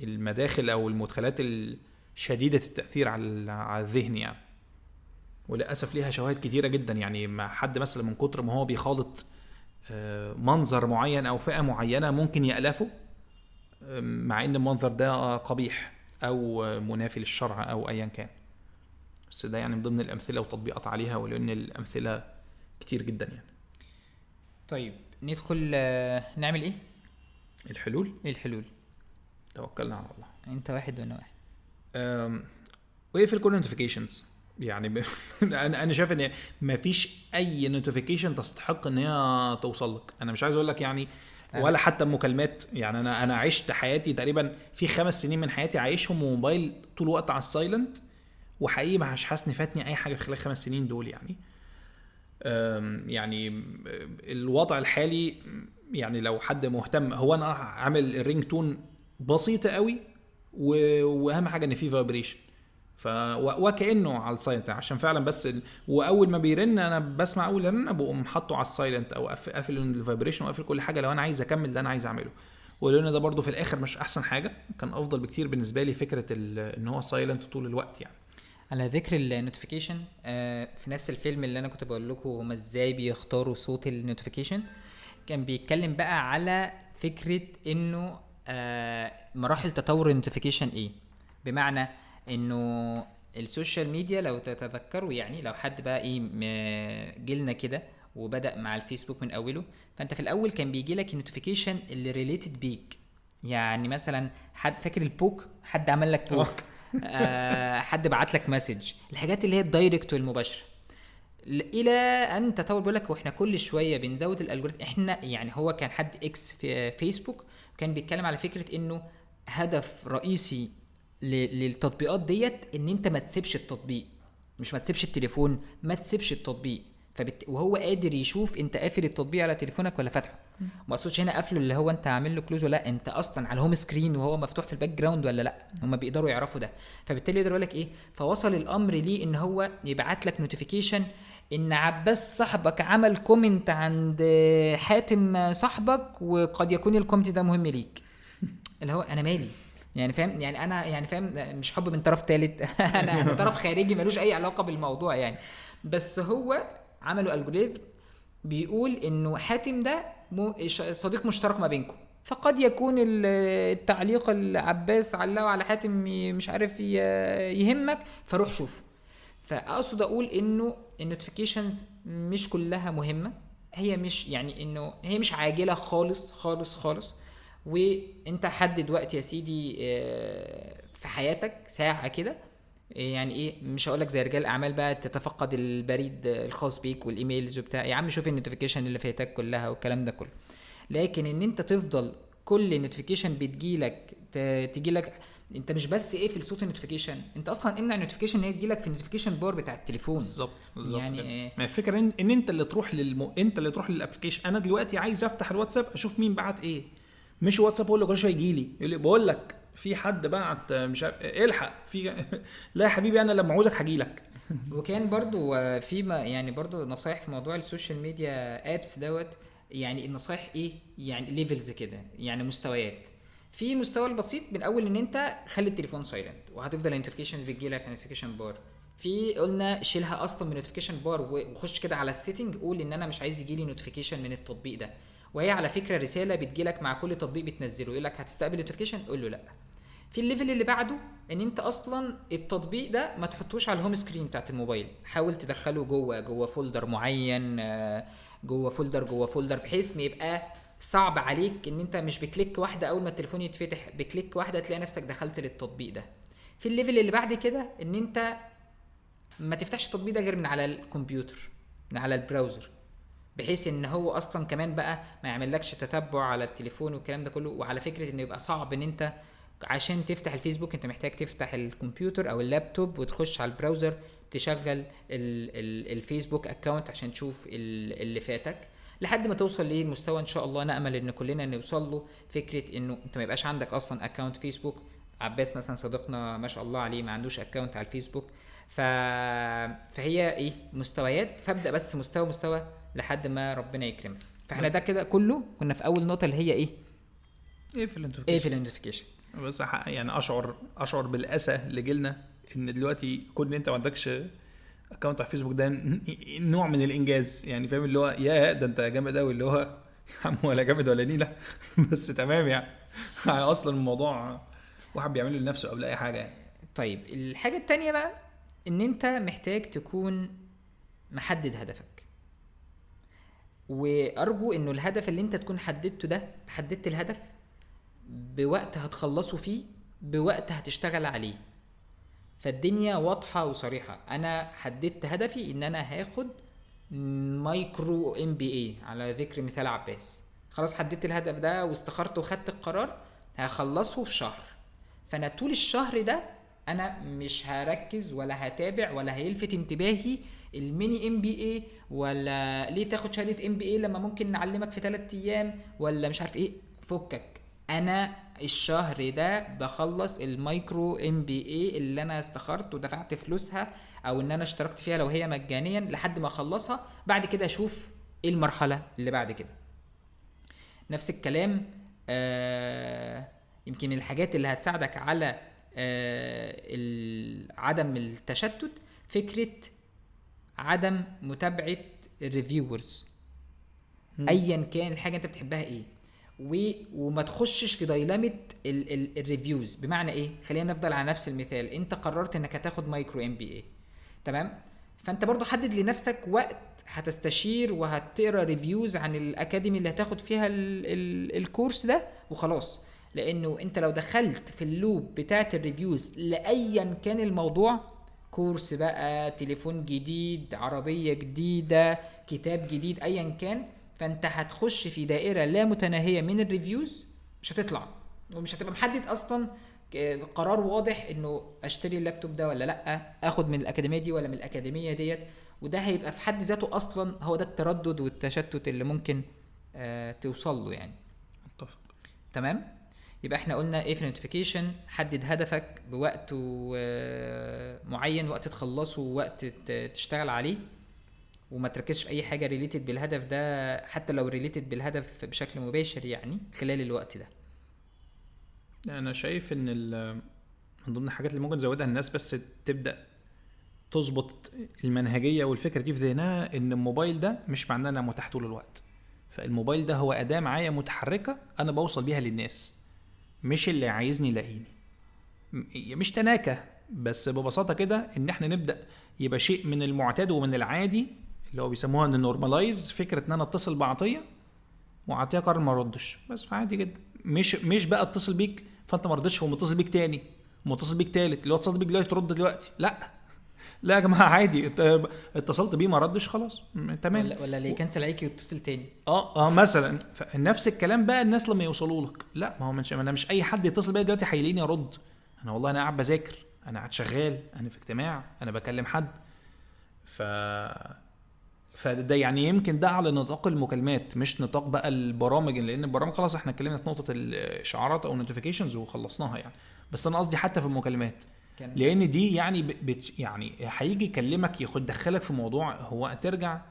المداخل او المدخلات الشديدة التأثير على الذهن يعني، وللأسف ليها شواهد كتيرة جدا. يعني ما حد مثلا من كتر ما هو بيخالط منظر معين او فئة معينة ممكن يألفه، مع ان المنظر ده قبيح او منافي للشرع او ايا كان. بس ده يعني من ضمن الامثله وتطبيقات عليها، ولان الامثله كتير جدا يعني. طيب ندخل نعمل ايه؟ الحلول. ايه الحلول؟ توكلنا على الله. انت واحد وانا واحد. واقفل كل نوتيفيكيشنز يعني انا شايف ان مفيش اي نوتيفيكيشن تستحق ان هي توصل لك. انا مش عايز اقول لك يعني ولا حتى مكالمات، يعني انا عشت حياتي تقريبا في 5 سنين من حياتي عايشهم وموبايل طول الوقت على السايلنت، وحقيقي ما حاسس ان فاتني اي حاجه في خلال 5 سنين دول يعني. يعني الوضع الحالي يعني لو حد مهتم، هو انا عامل الرينج تون بسيطه قوي، واهم حاجه ان في فايبريشن، وكانه على السايلنت عشان فعلا بس واول ما بيرن انا بسمع اول رن بقوم حاطه على السايلنت او اقفل الفايبريشن واقفل كل حاجه لو انا عايز اكمل اللي انا عايز اعمله. ولان ده برضو في الاخر مش احسن حاجه، كان افضل بكتير بالنسبه لي فكره ان هو سايلنت طول الوقت يعني. على ذكر النوتيفيكيشن، في نفس الفيلم اللي انا كنت بقول لكم هم ازاي بيختاروا صوت النوتيفيكيشن، كان بيتكلم بقى على فكره انه مراحل تطور النوتيفيكيشن ايه. بمعنى انه السوشيال ميديا لو تتذكروا، يعني لو حد بقى ايه جيلنا كده وبدأ مع الفيسبوك من اوله، فانت في الاول كان بيجي لك النوتيفيكيشن اللي ريليتد بيك، يعني مثلا حد فاكر البوك، حد عمل لك بوك حد بعت لك مسج، الحاجات اللي هي الدايركت والمباشره، الى ان تطور. بيقول لك واحنا كل شويه بنزود الالجوريثم. احنا يعني هو كان حد اكس في فيسبوك كان بيتكلم على فكره انه هدف رئيسي للتطبيقات ديت ان انت ما تسيبش التطبيق، مش ما تسيبش التليفون، ما تسيبش التطبيق، وهو قادر يشوف انت قافل التطبيق على تليفونك ولا فاتحه. ما اقصدش هنا قافله اللي هو انت عامل له كلوز ولا لا، انت اصلا على الهوم سكرين وهو مفتوح في الباك جراوند ولا لا. هم بيقدروا يعرفوا ده، فبالتالي يقدر يقول لك ايه. فوصل الامر ليه ان هو يبعت لك نوتيفيكيشن ان عباس صاحبك عمل كومنت عند حاتم صاحبك، وقد يكون الكومنت ده مهم ليك. اللي هو انا مالي يعني، فاهم يعني، انا يعني فاهم، مش حب من طرف ثالث انا طرف خارجي ملوش اي علاقه بالموضوع يعني. بس هو عملوا الجوريزم بيقول انه حاتم ده صديق مشترك ما بينكم، فقد يكون التعليق العباس علقه على حاتم مش عارف يهمك، فروح شوفه. فاقصد اقول انه النوتيفيكيشنز مش كلها مهمه، هي مش يعني انه هي مش عاجله خالص خالص خالص. وانت حدد وقت يا سيدي في حياتك ساعه كده، يعني ايه، مش هقولك زي رجال الاعمال بقى تتفقد البريد الخاص بيك والايميلز وبتاع، يا عم شوف النوتيفيكيشن اللي فاتك كلها والكلام ده كله. لكن ان انت تفضل كل نوتيفيكيشن بتجيلك تجيلك، انت مش بس ايه في صوت النوتيفيكيشن، انت اصلا امنع النوتيفيكيشن ان هي تجيلك في النوتيفيكيشن بار بتاع التليفون. بالظبط يعني ما الفكره ان انت اللي تروح انت اللي تروح للابلكيشن. انا دلوقتي عايز افتح الواتساب اشوف مين بعت ايه، مش واتساب اقول له كل شويه يجي لي يقول لي بقول لك في حد بعت مش عارف الحق في لا يا حبيبي انا لما عاوزك هاجي لك. وكان برضو في يعني برضو نصايح في موضوع السوشيال ميديا ابس دوت. يعني النصايح ايه، يعني ليفلز كده، يعني مستويات. في مستوى البسيط من اول ان انت خلي التليفون سايلنت وهتفضل النوتيفيكيشنز بتجيلك على النوتيفيكيشن بار. في قلنا شيلها اصلا من النوتيفيكيشن بار وخش كده على السيتنج، قول ان انا مش عايز يجيلي نوتيفيكيشن من التطبيق ده. وهي على فكره رساله بتجيلك مع كل تطبيق بتنزله، يقول لك هتستقبل نوتيفيكيشن، قول له لا. في الليفل اللي بعده ان انت اصلا التطبيق ده ما تحطوش على الهوم سكرين بتاعت الموبايل، حاول تدخله جوه فولدر معين، جوه فولدر بحيث ما يبقى صعب عليك ان انت مش بكليك واحده اول ما التليفون يتفتح، بكليك واحده تلاقي نفسك دخلت للتطبيق ده. في الليفل اللي بعد كده ان انت ما تفتحش التطبيق ده غير من على الكمبيوتر، من على البراوزر، بحيث ان هو اصلا كمان بقى ما يعملكش تتبع على التليفون والكلام ده كله. وعلى فكره انه يبقى صعب ان انت عشان تفتح الفيسبوك انت محتاج تفتح الكمبيوتر او اللابتوب وتخش على البراوزر تشغل الفيسبوك اكاونت عشان تشوف اللي فاتك، لحد ما توصل للمستوى ان شاء الله نأمل ان كلنا نوصل له. فكره انه انت ما يبقاش عندك اصلا اكاونت فيسبوك. عباس مثلا صديقنا ما شاء الله عليه ما عندوش اكاونت على الفيسبوك. فهي ايه مستويات، فابدا بس مستوى لحد ما ربنا يكرمك. فاحنا ده كده كله كنا في اول نقطه اللي هي ايه في النوتيفيكيشن. بس يعني اشعر بالاسى اللي جيلنا ان دلوقتي كون ان انت ما عندكش اكونت على فيسبوك ده نوع من الانجاز يعني، فاهم اللي هو يا ده انت جامد قوي، اللي هو عم ولا جامد ولا نيله بس تمام يعني اصلا الموضوع واحد بيعمله لنفسه قبل اي حاجه يعني. طيب الحاجه التانية بقى ان انت محتاج تكون محدد هدفك، وارجو انه الهدف اللي انت تكون حددته ده، حددت الهدف بوقت هتخلصه فيه، بوقت هتشتغل عليه، فالدنيا واضحة وصريحة. انا حددت هدفي ان انا هاخد مايكرو MBA على ذكر مثال عباس، خلاص حددت الهدف ده واستخرت وخدت القرار هخلصه في شهر. فانا طول الشهر ده انا مش هركز ولا هتابع ولا هيلفت انتباهي الميني MBA، ولا ليه تاخد شهادة MBA لما ممكن نعلمك في 3 ايام، ولا مش عارف ايه. فكك، انا الشهر ده بخلص المايكرو MBA اللي انا استخرت ودفعت فلوسها او ان انا اشتركت فيها لو هي مجانيا لحد ما اخلصها. بعد كده اشوف ايه المرحلة اللي بعد كده. نفس الكلام يمكن الحاجات اللي هتساعدك على عدم التشتت، فكرة عدم متابعة الريفيورز ايا كان الحاجة انت بتحبها ايه، وما تخشش في دايلامة الريفيوز. بمعنى ايه؟ خلينا نفضل على نفس المثال. انت قررت انك هتاخد مايكرو MBA، تمام؟ فانت برضو حدد لنفسك وقت هتستشير وهتقرا ريفيوز عن الاكاديمي اللي هتاخد فيها الكورس ده وخلاص. لانه انت لو دخلت في اللوب بتاعت الريفيوز لايا كان الموضوع، كورس بقى، تليفون جديد، عربية جديدة، كتاب جديد، ايا كان، فانت هتخش في دائرة لا متناهية من الريفيوز، مش هتطلع ومش هتبقى محدد اصلا قرار واضح انه اشتري اللابتوب ده ولا لا، اخد من الاكاديمية دي ولا من الاكاديمية ديت. وده هيبقى في حد ذاته اصلا هو ده التردد والتشتت اللي ممكن توصل له يعني. متفق. تمام. يبقى احنا قلنا ايه في النوتيفيكيشن؟ حدد هدفك بوقت معين، وقت تخلصه ووقت تشتغل عليه، وما تركزش في اي حاجه ريليتد بالهدف ده حتى لو ريليتد بالهدف بشكل مباشر يعني خلال الوقت ده. انا شايف ان من ضمن الحاجات اللي ممكن تزودها الناس بس تبدا تظبط المنهجيه والفكره دي في ذهنها، ان الموبايل ده مش معناه انه متاح طول الوقت. فالموبايل ده هو اداه معايا متحركه انا بوصل بيها للناس، مش اللي عايزني يلاقيني. مش تناكه، بس ببساطه كده ان احنا نبدا يبقى شيء من المعتاد ومن العادي اللي هو بيسموها ان نورماليز، فكره ان انا اتصل بعطيه وعطيه قرر ما ردش، بس عادي جدا. مش بقى اتصل بيك فانت ما ردتش ومتصل بيك تاني ومتصل بيك تالت، اللي هو اتصل بيك دلوقتي ترد دلوقتي، لا لا يا جماعه عادي، اتصلت بيه ما ردش خلاص تمام. ولا اللي كنسل عليك يتصل تاني. مثلا نفس الكلام بقى الناس لما يوصلوا لك، لا ما هو انا مش اي حد يتصل بيا دلوقتي هيلاقيني ارد. انا والله انا قاعد بذاكر، انا قاعد شغال، انا في اجتماع، انا بكلم حد. فده يعني يمكن ده على نطاق المكالمات مش نطاق بقى البرامج، لان البرامج خلاص احنا اتكلمنا في نقطه الاشعارات او نوتيفيكيشنز وخلصناها يعني. بس انا قصدي حتى في المكالمات، لان دي يعني يعني هيجي يكلمك ياخد دخلك في موضوع هو ترجع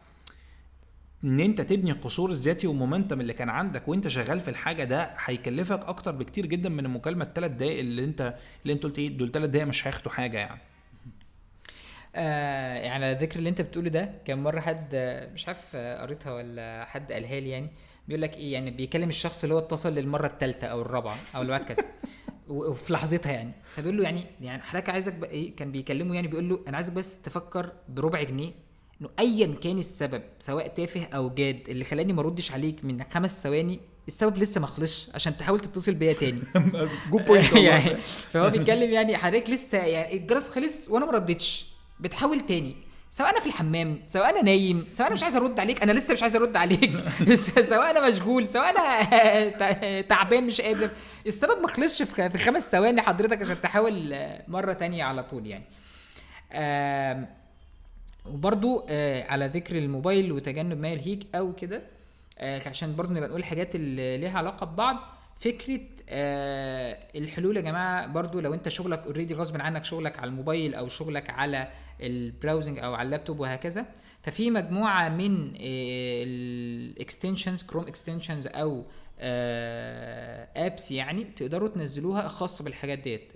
ان انت تبني القصور الذاتي والمومنتم اللي كان عندك وانت شغال في الحاجه، ده هيكلفك اكتر بكتير جدا من المكالمه ال3 دقايق اللي انت قلت ايه دول 3 دقايق مش هياخدوا حاجه يعني. يعني على ذكر اللي انت بتقوله ده، كان مره حد مش عارف قريتها ولا حد قالها لي يعني، بيقول لك ايه يعني بيكلم الشخص اللي هو اتصل للمره الثالثه او الرابعه او اللي بعد كذا وفي لحظتها يعني، فبيقول له يعني حضرتك عايزك بقى ايه، كان بيكلمه يعني بيقول له انا عايزك بس تفكر بربع جنيه انه ايا كان السبب سواء تافه او جاد اللي خلاني ما اردش عليك من 5 ثواني، السبب لسه ما خلصش عشان تحاول تتصل بيا تاني. جود بوينت يعني فهو بيتكلم يعني حضرتك لسه يعني الجرس خلص وانا ما ردتش، بتحاول تاني، سواء انا في الحمام، سواء انا نايم، سواء انا مش عايز ارد عليك، انا لسه مش عايز ارد عليك سواء انا مشغول، سواء انا تعبان مش قادر، السبب ما خلصش في 5 ثواني حضرتك عشان تحاول مره تانية على طول يعني. وبرضو على ذكر الموبايل وتجنب ما يلهيك او كده، عشان برضو نبقى نقول الحاجات اللي ليها علاقه ببعض، فكره الحلول يا جماعه. برضو لو انت شغلك اوريدي غصب عنك شغلك على الموبايل او شغلك على البراوزنج او على اللابتوب وهكذا، ففي مجموعه من الاكستنشنز، كروم اكستنشنز او ابس يعني تقدروا تنزلوها خاصه بالحاجات ديت.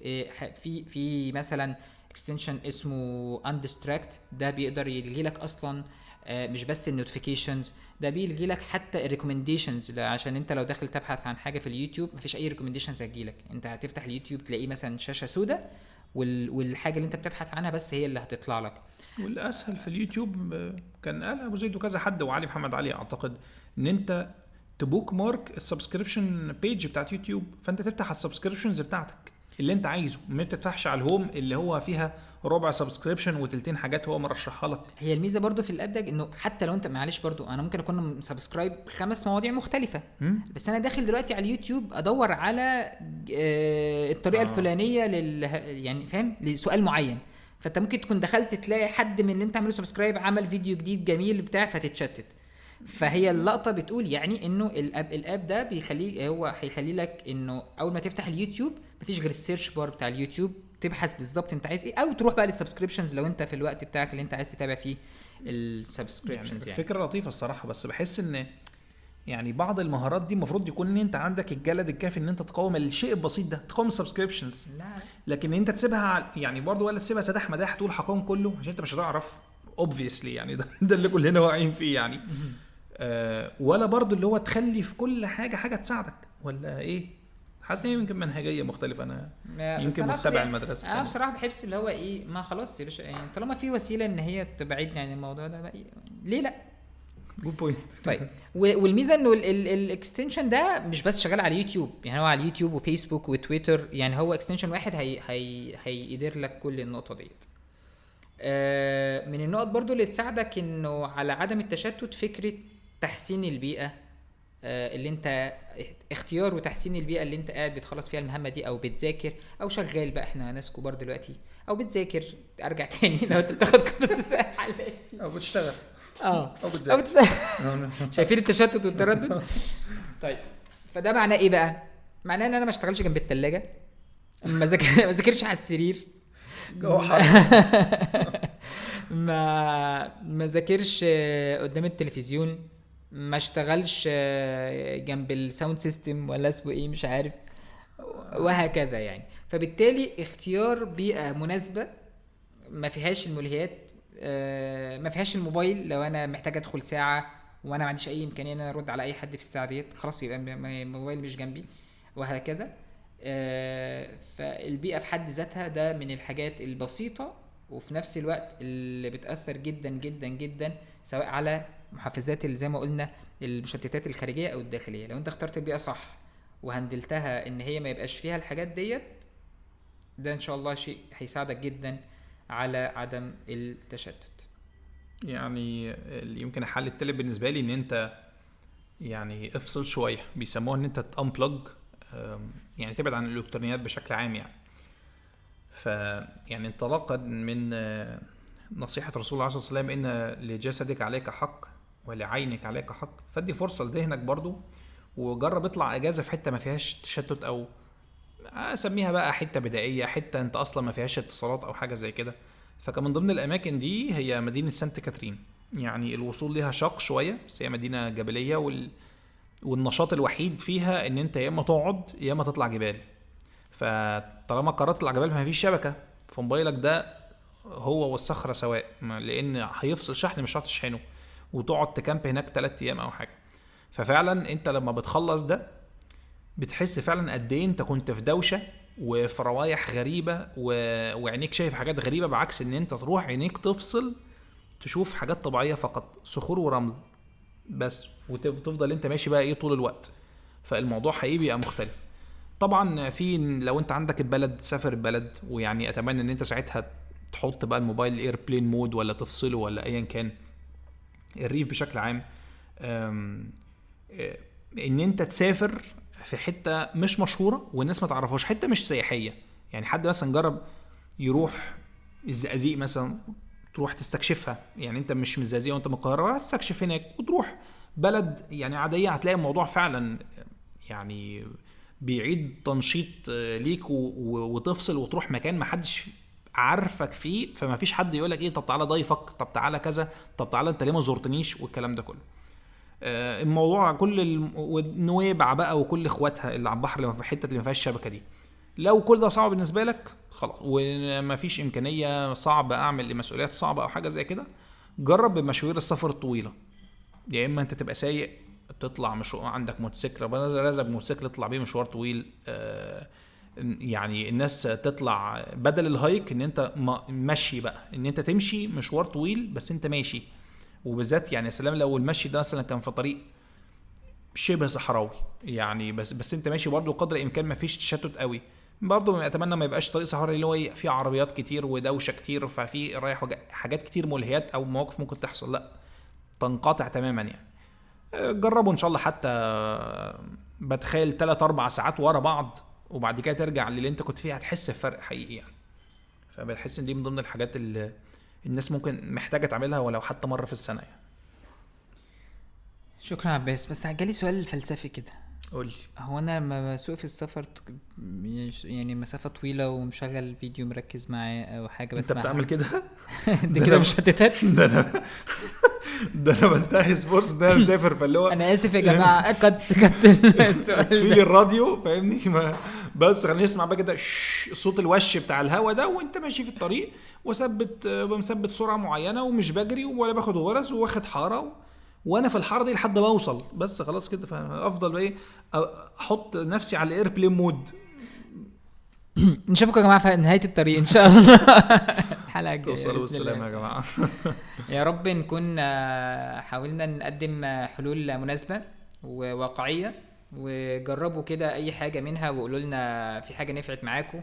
في مثلا اكستنشن اسمه اندستراكت، ده بيقدر يلغي لك اصلا مش بس النوتيفيكيشنز، ده بيلغي لك حتى الريكومنديشنز، عشان انت لو داخل تبحث عن حاجه في اليوتيوب مفيش اي ريكومنديشنز هتجيلك، انت هتفتح اليوتيوب تلاقيه مثلا شاشه سوداء والحاجه اللي انت بتبحث عنها بس هي اللي هتطلع لك. والاسهل في اليوتيوب كان قال ابو زيد وكذا حد وعلي محمد علي اعتقد ان انت تبوك مارك السبسكريبشن بيج بتاعت يوتيوب، فانت تفتح السبسكريبشنز بتاعتك اللي انت عايزه، ما تفتحش على الهوم اللي هو فيها ربع سبسكريبشن وتلتين حاجات هو مرشحها لك. هي الميزه برضو في الاب ده انه حتى لو انت معلش برضو انا ممكن اكون سبسكرايب 5 مواضيع مختلفه، بس انا داخل دلوقتي على اليوتيوب ادور على الطريقه الفلانيه يعني فاهم لسؤال معين، فانت ممكن تكون دخلت تلاقي حد من اللي انت عامله سبسكرايب عمل فيديو جديد جميل بتاع فتتشتت. فهي اللقطه بتقول يعني انه الاب ده بيخليه هو هيخلي لك انه اول ما تفتح اليوتيوب مفيش غير السيرش بار بتاع اليوتيوب، تبحث بالظبط انت عايز ايه او تروح بقى للسبسكريبشنز لو انت في الوقت بتاعك اللي انت عايز تتابع فيه السبسكريبشنز يعني. فكره لطيفه الصراحه، بس بحس ان يعني بعض المهارات دي المفروض يكون ان انت عندك الجلد الكافي ان انت تقاوم الشيء البسيط ده، تقاوم السبسكريبشنز، لكن انت تسيبها يعني برضو ولا تسيبها سداح مداح تقول هقاوم كله عشان انت مش هتعرف اوبفيسلي يعني ده اللي كلنا واقعين فيه يعني. ولا برضو اللي هو تخلي في كل حاجه تساعدك ولا ايه. حاسس ان يمكن منهجيه مختلفه، انا يمكن متبع المدرسه. انا بصراحه بحس اللي هو ايه ما خلاص يا باشا يعني طالما في وسيله ان هي تبعدني عن الموضوع ده بقى ليه لا. جود بوينت. طيب والميزه انه الاكستنشن ده مش بس شغال على اليوتيوب، يعني هو على اليوتيوب وفيسبوك وتويتر، يعني هو اكستنشن واحد هيقدر لك كل النقطه ديت. من النقط برضو اللي تساعدك انه على عدم التشتت فكره تحسين البيئه اللي انت اختيار وتحسين البيئه اللي انت قاعد بتخلص فيها المهمه دي، او بتذاكر او شغال بقى، احنا ناس كبار دلوقتي، او بتذاكر، ارجع تاني لو انت بتاخد كورس حالاتي، او بتشتغل اه او او بتذاكر. شايفين التشتت والتردد. طيب، فده معناه ايه بقى؟ معناه ان انا ما اشتغلش جنب التلاجة، ما ذاكرش على السرير، جو حر. ما ذاكرش قدام التلفزيون، ما اشتغلش جنب الساوند سيستم ولا اسمه ايه مش عارف، وهكذا يعني. فبالتالي اختيار بيئة مناسبة ما فيهاش الملهيات، ما فيهاش الموبايل. لو انا محتاج ادخل ساعة وانا ما عنديش اي امكانية ان انا ارد على اي حد في الساعة ديت، خلاص يبقى الموبايل مش جنبي، وهكذا. فالبيئة في حد ذاتها ده من الحاجات البسيطة وفي نفس الوقت اللي بتأثر جدا جدا جدا، سواء على محفزات اللي زي ما قلنا المشتتات الخارجية او الداخلية. لو انت اخترت البيئة صح وهندلتها ان هي ما يبقاش فيها الحاجات ديت، ده ان شاء الله شيء هيساعدك جدا على عدم التشتت. يعني اللي يمكن الحل التالت بالنسبه لي ان انت يعني افصل شويه، بيسموها ان انت تانبلج، يعني تبعد عن الالكترونيات بشكل عام يعني. ف يعني انطلاقا من نصيحه رسول الله صلى الله عليه وسلم ان لجسدك عليك حق ولعينك عليك حق، فدي فرصه لذهنك برضو، وجرب اطلع اجازه في حته ما فيهاش تشتت، او اسميها بقى حته بدائيه، حته انت اصلا ما فيهاش اتصالات او حاجه زي كده. فكان من ضمن الاماكن دي هي مدينه سانت كاترين. يعني الوصول ليها شاق شويه، بس هي مدينه جبليه، والنشاط الوحيد فيها ان انت يا اما تقعد يا اما تطلع جبال. فطالما قررت تطلع جبال فما فيش شبكه، فموبايلك ده هو والصخره سواء، لان هيفصل شحن مش هتعرف تشحنه، وتقعد تكامب هناك 3 ايام او حاجه. ففعلا انت لما بتخلص ده بتحس فعلا قد ايه انت كنت في دوشه وفي روايح غريبه وعينيك شايف حاجات غريبه، بعكس ان انت تروح عينيك تفصل تشوف حاجات طبيعيه فقط، صخور ورمل بس، وتفضل انت ماشي بقى ايه طول الوقت. فالموضوع حقيقي بيبقى مختلف. طبعا في لو انت عندك البلد سافر البلد، ويعني اتمنى ان انت ساعتها تحط بقى الموبايل ايربلين مود ولا تفصله ولا ايا كان. الريف بشكل عام ان انت تسافر في حته مش مشهوره والناس ما تعرفهاش، حته مش سياحيه. يعني حد مثلا جرب يروح الزقازيق مثلا، تروح تستكشفها. يعني انت مش من الزقازيق وانت من القاهره، راح تستكشف هناك وتروح بلد يعني عاديه، هتلاقي الموضوع فعلا يعني بيعيد تنشيط ليك، وتفصل وتروح مكان ما حدش عارفك فيه، فما فيش حد يقولك ايه طب تعالى ضيفك، طب تعالى كذا، طب تعالى انت ليه ما زرتنيش، والكلام ده كله. الموضوع كل النويبع بقى وكل اخواتها اللي على البحر اللي في الحته اللي ما فيهاش الشبكه دي، لو كل ده صعب بالنسبه لك خلاص، وما فيش امكانيه، صعب اعمل لمسؤوليات صعبه او حاجه زي كده، جرب بمشاوير السفر الطويله. يا اما انت تبقى سايق تطلع مشوار، عندك موتوسيكل رازق موتوسيكل تطلع بيه مشوار طويل. يعني الناس تطلع بدل الهايك ان انت مشي بقى، ان انت تمشي مشوار طويل بس انت ماشي. وبالذات يعني سلام لو المشي ده مثلا كان في طريق شبه صحراوي يعني، بس انت ماشي برضو قدر الامكان ما فيش تشتت قوي. برضو اتمنى ما يبقاش طريق صحراوي اللي هو فيه عربيات كتير ودوشه كتير، ففي رايح حاجات كتير ملهيات او مواقف ممكن تحصل، لا تنقطع تماما يعني. جربوا ان شاء الله، حتى بتخيل 3-4 ساعات ورا بعض وبعد كده ترجع للي انت كنت فيه، هتحس بفرق حقيقي يعني. فبحس ان دي من ضمن الحاجات اللي الناس ممكن محتاجه تعملها ولو حتى مره في السنه يعني. شكرا عباس. بس جالي سؤال فلسفي كده، قول لي. هو انا لما بسوق في السفر يعني مسافه طويله ومشغل فيديو مركز معاه او حاجه بس انت بتعمل كده؟ ده كده مش شتتات؟ ده انا بنتهي سبورتس، ده انا مسافر، فاللي هو انا اسف يا جماعه قد السؤال في لي الراديو فاهمني، بس خلينا نسمع بقى كده صوت الوش بتاع الهوا ده وانت ماشي في الطريق، ومثبت سرعه معينه ومش بجري ولا باخد غرز واخد حاره، وانا في الحاره دي لحد ما اوصل بس خلاص كده. فافضل بقى ايه احط نفسي على الايربلين مود. نشوفكم يا جماعه في نهايه الطريق ان شاء الله. الحلقه الجايه توصلوا بالسلامه يا جماعه. يا رب نكون حاولنا نقدم حلول مناسبه وواقعيه، وجربوا كده اي حاجه منها وقولوا لنا في حاجه نفعت معاكم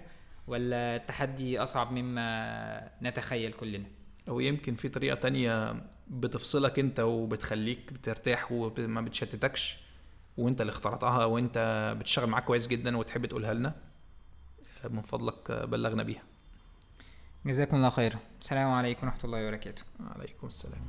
ولا التحدي اصعب مما نتخيل كلنا، او يمكن في طريقه تانية بتفصلك انت وبتخليك بترتاح وما بتشتتكش. وانت اللي اخترعتها وانت بتشتغل معاك كويس جدا وتحب تقولها لنا، من فضلك بلغنا بيها. جزاكم الله خيرا. السلام عليكم ورحمة الله وبركاته. عليكم السلام.